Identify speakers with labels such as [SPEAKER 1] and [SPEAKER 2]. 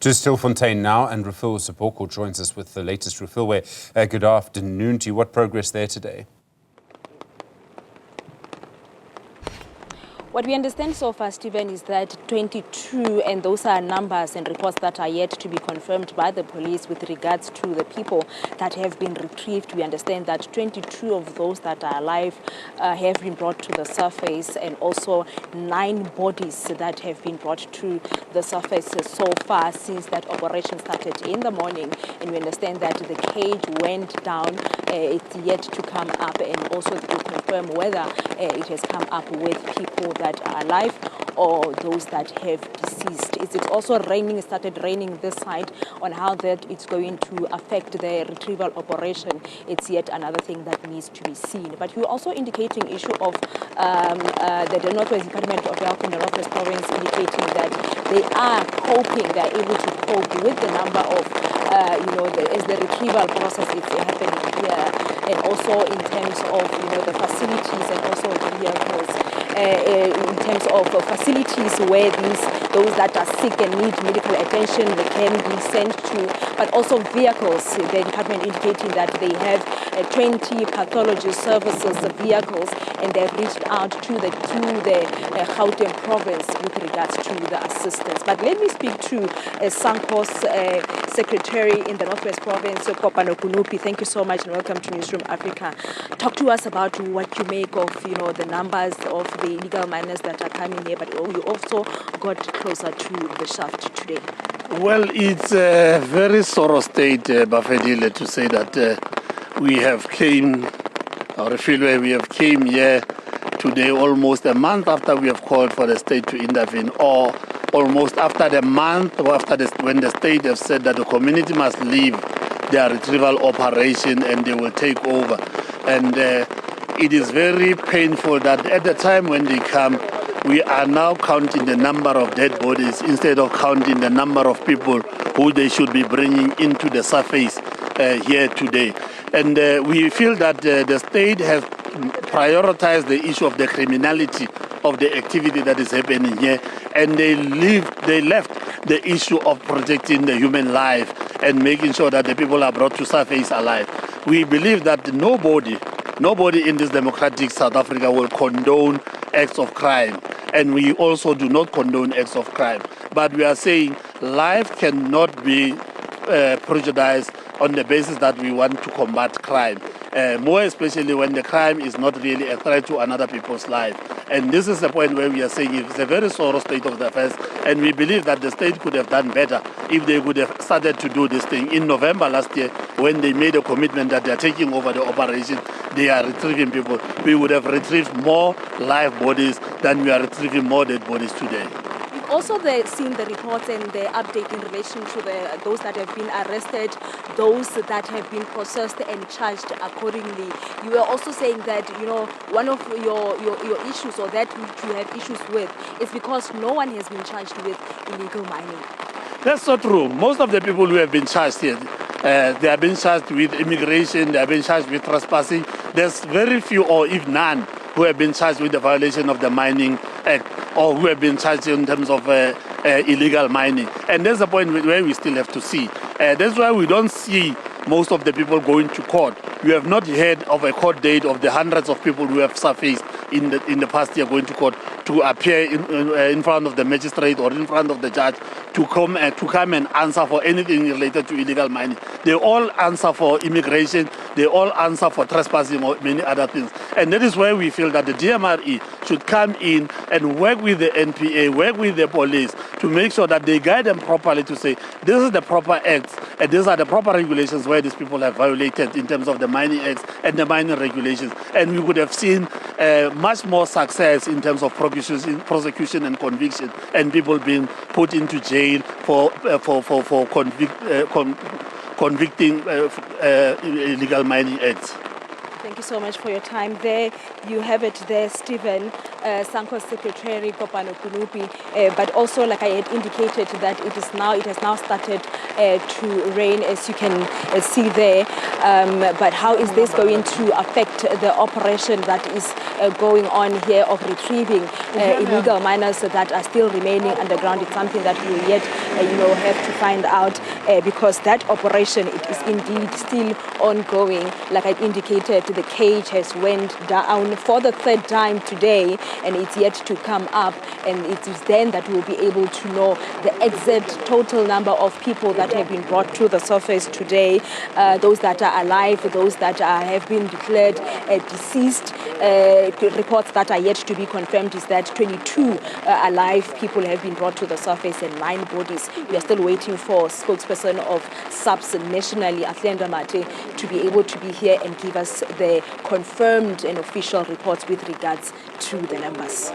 [SPEAKER 1] To Stilfontein now, and Refiloe Seboko joins us with the latest. Refiloe, good afternoon to you. What progress there today?
[SPEAKER 2] What we understand so far, Stephen, is that 22, and those are numbers and reports that are yet to be confirmed by the police with regards to the people that have been retrieved. We understand that 22 of those that are alive have been brought to the surface, and also 9 bodies that have been brought to the surface so far since that operation started in the morning. And we understand that the cage went down. It's yet to come up, and also to confirm whether it has come up with people that are alive or those that have deceased. It's also raining. It started raining this side. On how that it's going to affect the retrieval operation, it's yet another thing that needs to be seen. But you're also indicating issue of the Northwest Department of Health in the Northwest Province, indicating that they are coping, they are able to cope with the number of as the retrieval process is happening here, and also in terms of the facilities and also the vehicles. In terms of facilities where those that are sick and need medical attention, they can be sent to, but also vehicles. The department indicating that they have 20 pathology services vehicles, and they've reached out to the Gauteng province with regards to the assistance. But let me speak to SANCO's secretary in the Northwest Province, Kopano Konopi. Thank you so much and welcome to Newzroom Afrika. Talk to us about what you make of the numbers of the illegal miners that are coming here, but you also got closer to the shaft today.
[SPEAKER 3] Well, it's a very sorrow state, Bafedile, to say that we have came here today almost a month after we have called for the state to intervene, or almost after the month or when the state have said that the community must leave their retrieval operation and they will take over. And it is very painful that at the time when they come, we are now counting the number of dead bodies instead of counting the number of people who they should be bringing into the surface here today. And we feel that the state has prioritized the issue of the criminality of the activity that is happening here, and they left the issue of protecting the human life and making sure that the people are brought to surface alive. We believe that nobody in this democratic South Africa will condone acts of crime, and we also do not condone acts of crime. But we are saying life cannot be prejudiced on the basis that we want to combat crime, more especially when the crime is not really a threat to another people's life. And this is the point where we are saying it's a very sorrow state of the affairs, and we believe that the state could have done better if they would have started to do this thing in November last year, when they made a commitment that they are taking over the operation, they are retrieving people. We would have retrieved more live bodies than we are retrieving more dead bodies today.
[SPEAKER 2] Also, seen the reports and the update in relation to those that have been arrested, those that have been processed and charged accordingly. You were also saying that one of your issues, or that which you have issues with, is because no one has been charged with illegal mining.
[SPEAKER 3] That's not true. Most of the people who have been charged here, they have been charged with immigration, they have been charged with trespassing. There's very few, or if none, who have been charged with the violation of the Mining Act, or who have been charged in terms of illegal mining. And that's the point where we still have to see. That's why we don't see most of the people going to court. We have not heard of a court date of the hundreds of people who have surfaced in the past year going to court to appear in front of the magistrate or in front of the judge to come and answer for anything related to illegal mining. They all answer for immigration, they all answer for trespassing or many other things. And that is where we feel that the DMRE should come in and work with the NPA, work with the police to make sure that they guide them properly to say, this is the proper acts and these are the proper regulations where these people have violated in terms of the mining acts and the mining regulations. And we would have seen much more success in terms of prosecution and conviction, and people being put into jail for convicting illegal mining acts.
[SPEAKER 2] Thank you so much for your time. There you have it there, Stephen, Sanko's Secretary, Kopano Konopi, but also, like I had indicated, that it has now started to rain, as you can see there. But how is this going to affect the operation that is going on here of retrieving illegal miners that are still remaining underground? It's something that we yet, have to find out, because that operation, it is indeed still ongoing. Like I indicated, the cage has went down for the third time today, and it's yet to come up, and it is then that we'll be able to know the exact total number of people that have been brought to the surface today, those that are alive, those that have been declared deceased. Reports that are yet to be confirmed is that 22 alive people have been brought to the surface and 9 bodies. We are still waiting for spokesperson of SAPS nationally, Atlenda Mate, to be able to be here and give us the confirmed and official reports with regards to the numbers.